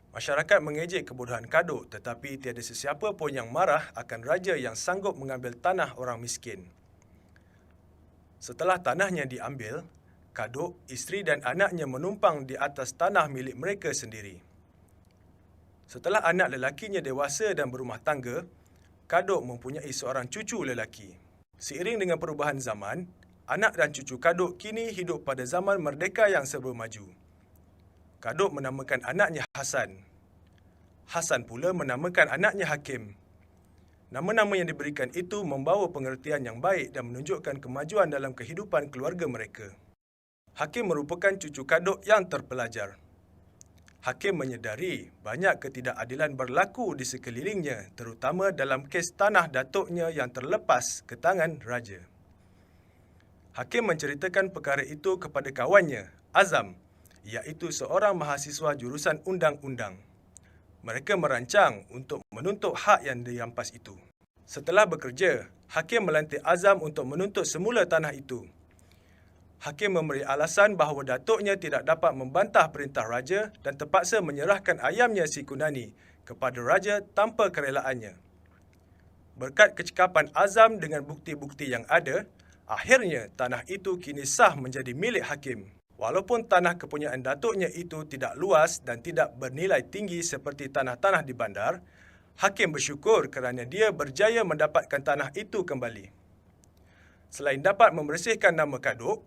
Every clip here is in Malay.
Masyarakat mengejek kebodohan Kadok, tetapi tiada sesiapa pun yang marah akan raja yang sanggup mengambil tanah orang miskin. Setelah tanahnya diambil, Kadok, isteri dan anaknya menumpang di atas tanah milik mereka sendiri. Setelah anak lelakinya dewasa dan berumah tangga, Kadok mempunyai seorang cucu lelaki. Seiring dengan perubahan zaman, anak dan cucu Kadok kini hidup pada zaman merdeka yang serba maju. Kadok menamakan anaknya Hasan. Hasan pula menamakan anaknya Hakim. Nama-nama yang diberikan itu membawa pengertian yang baik dan menunjukkan kemajuan dalam kehidupan keluarga mereka. Hakim merupakan cucu Kadok yang terpelajar. Hakim menyedari banyak ketidakadilan berlaku di sekelilingnya, terutama dalam kes tanah datuknya yang terlepas ke tangan raja. Hakim menceritakan perkara itu kepada kawannya, Azam, iaitu seorang mahasiswa jurusan undang-undang. Mereka merancang untuk menuntut hak yang dirampas itu. Setelah bekerja, Hakim melantik Azam untuk menuntut semula tanah itu. Hakim memberi alasan bahawa datuknya tidak dapat membantah perintah raja dan terpaksa menyerahkan ayamnya si Kunani kepada raja tanpa kerelaannya. Berkat kecekapan Azam dengan bukti-bukti yang ada, akhirnya tanah itu kini sah menjadi milik Hakim. Walaupun tanah kepunyaan datuknya itu tidak luas dan tidak bernilai tinggi seperti tanah-tanah di bandar, Hakim bersyukur kerana dia berjaya mendapatkan tanah itu kembali. Selain dapat membersihkan nama Kadok,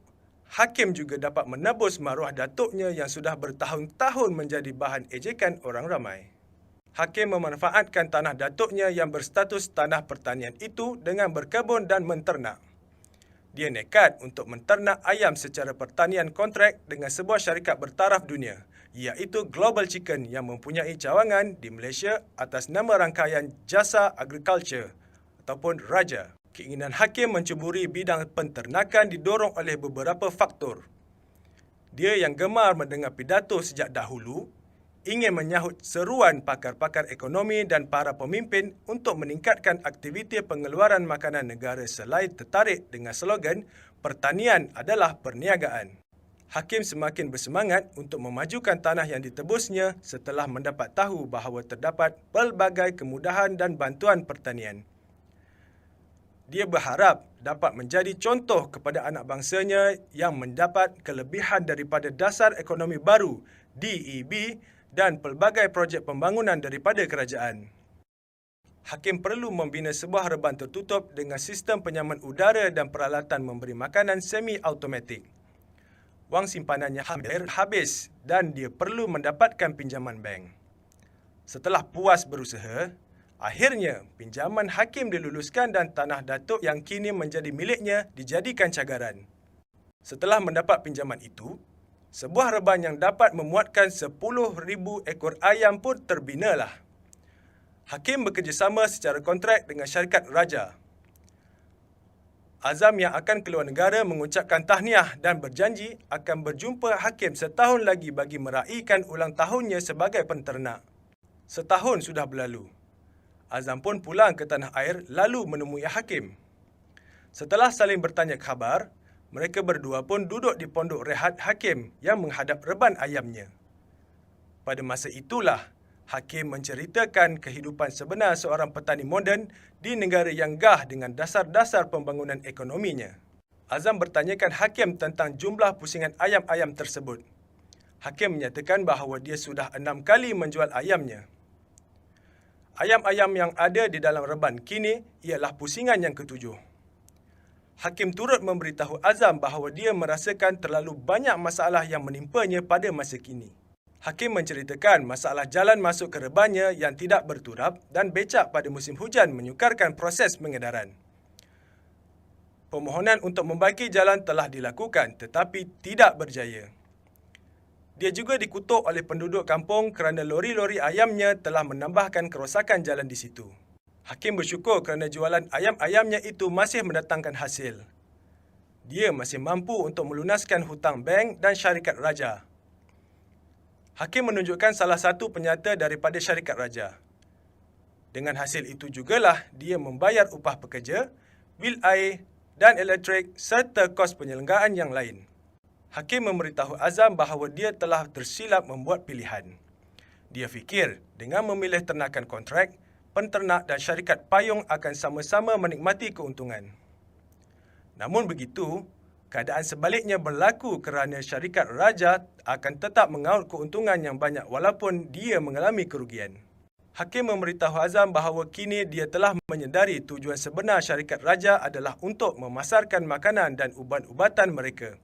Hakim juga dapat menebus maruah datuknya yang sudah bertahun-tahun menjadi bahan ejekan orang ramai. Hakim memanfaatkan tanah datuknya yang berstatus tanah pertanian itu dengan berkebun dan menternak. Dia nekat untuk menternak ayam secara pertanian kontrak dengan sebuah syarikat bertaraf dunia, iaitu Global Chicken yang mempunyai cawangan di Malaysia atas nama rangkaian Jasa Agriculture ataupun Raja. Keinginan Hakim mencuburi bidang penternakan didorong oleh beberapa faktor. Dia yang gemar mendengar pidato sejak dahulu, ingin menyahut seruan pakar-pakar ekonomi dan para pemimpin untuk meningkatkan aktiviti pengeluaran makanan negara selain tertarik dengan slogan "Pertanian adalah perniagaan". Hakim semakin bersemangat untuk memajukan tanah yang ditebusnya setelah mendapat tahu bahawa terdapat pelbagai kemudahan dan bantuan pertanian. Dia berharap dapat menjadi contoh kepada anak bangsanya yang mendapat kelebihan daripada dasar ekonomi baru DEB dan pelbagai projek pembangunan daripada kerajaan. Hakim perlu membina sebuah reban tertutup dengan sistem penyaman udara dan peralatan memberi makanan semi-automatik. Wang simpanannya hampir habis dan dia perlu mendapatkan pinjaman bank. Setelah puas berusaha, akhirnya pinjaman Hakim diluluskan dan tanah datuk yang kini menjadi miliknya dijadikan cagaran. Setelah mendapat pinjaman itu, sebuah reban yang dapat memuatkan 10,000 ekor ayam pun terbinalah. Hakim bekerjasama secara kontrak dengan syarikat raja. Azam yang akan keluar negara mengucapkan tahniah dan berjanji akan berjumpa Hakim setahun lagi bagi meraihkan ulang tahunnya sebagai penternak. Setahun sudah berlalu. Azam pun pulang ke tanah air lalu menemui Hakim. Setelah saling bertanya khabar, mereka berdua pun duduk di pondok rehat Hakim yang menghadap reban ayamnya. Pada masa itulah, Hakim menceritakan kehidupan sebenar seorang petani moden di negara yang gah dengan dasar-dasar pembangunan ekonominya. Azam bertanyakan Hakim tentang jumlah pusingan ayam-ayam tersebut. Hakim menyatakan bahawa dia sudah 6 kali menjual ayamnya. Ayam-ayam yang ada di dalam reban kini ialah pusingan yang ketujuh. Hakim turut memberitahu Azam bahawa dia merasakan terlalu banyak masalah yang menimpanya pada masa kini. Hakim menceritakan masalah jalan masuk ke rebannya yang tidak berturap dan becak pada musim hujan menyukarkan proses pengedaran. Permohonan untuk membaiki jalan telah dilakukan tetapi tidak berjaya. Dia juga dikutuk oleh penduduk kampung kerana lori-lori ayamnya telah menambahkan kerosakan jalan di situ. Hakim bersyukur kerana jualan ayam-ayamnya itu masih mendatangkan hasil. Dia masih mampu untuk melunaskan hutang bank dan syarikat raja. Hakim menunjukkan salah satu penyata daripada syarikat raja. Dengan hasil itu jugalah dia membayar upah pekerja, bil air dan elektrik serta kos penyelenggaraan yang lain. Hakim memberitahu Azam bahawa dia telah tersilap membuat pilihan. Dia fikir dengan memilih ternakan kontrak, penternak dan syarikat payung akan sama-sama menikmati keuntungan. Namun begitu, keadaan sebaliknya berlaku kerana syarikat raja akan tetap mengaut keuntungan yang banyak walaupun dia mengalami kerugian. Hakim memberitahu Azam bahawa kini dia telah menyedari tujuan sebenar syarikat raja adalah untuk memasarkan makanan dan ubat-ubatan mereka.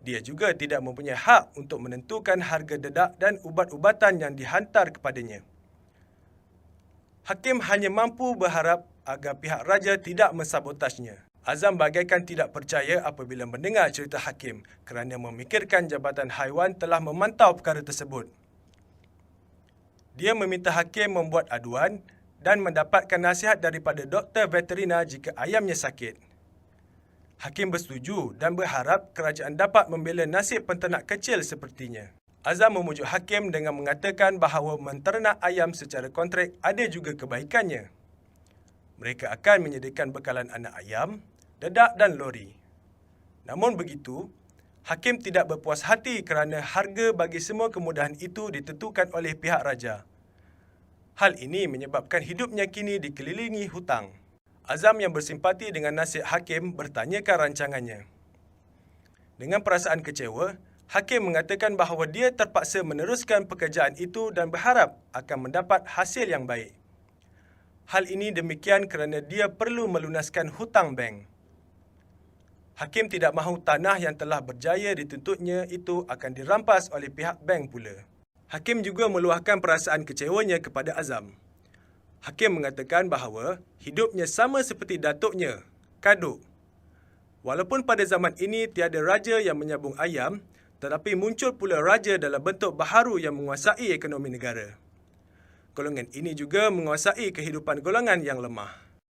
Dia juga tidak mempunyai hak untuk menentukan harga dedak dan ubat-ubatan yang dihantar kepadanya. Hakim hanya mampu berharap agar pihak raja tidak mensabotajnya. Azam bagaikan tidak percaya apabila mendengar cerita hakim kerana memikirkan Jabatan Haiwan telah memantau perkara tersebut. Dia meminta hakim membuat aduan dan mendapatkan nasihat daripada doktor veterina jika ayamnya sakit. Hakim bersetuju dan berharap kerajaan dapat membela nasib penternak kecil sepertinya. Azam memujuk hakim dengan mengatakan bahawa menternak ayam secara kontrak ada juga kebaikannya. Mereka akan menyediakan bekalan anak ayam, dedak dan lori. Namun begitu, hakim tidak berpuas hati kerana harga bagi semua kemudahan itu ditentukan oleh pihak raja. Hal ini menyebabkan hidupnya kini dikelilingi hutang. Azam yang bersimpati dengan nasihat hakim bertanyakan rancangannya. Dengan perasaan kecewa, hakim mengatakan bahawa dia terpaksa meneruskan pekerjaan itu dan berharap akan mendapat hasil yang baik. Hal ini demikian kerana dia perlu melunaskan hutang bank. Hakim tidak mahu tanah yang telah berjaya dituntutnya itu akan dirampas oleh pihak bank pula. Hakim juga meluahkan perasaan kecewanya kepada Azam. Hakim mengatakan bahawa hidupnya sama seperti datuknya, Kadok. Walaupun pada zaman ini tiada raja yang menyabung ayam, tetapi muncul pula raja dalam bentuk baharu yang menguasai ekonomi negara. Golongan ini juga menguasai kehidupan golongan yang lemah.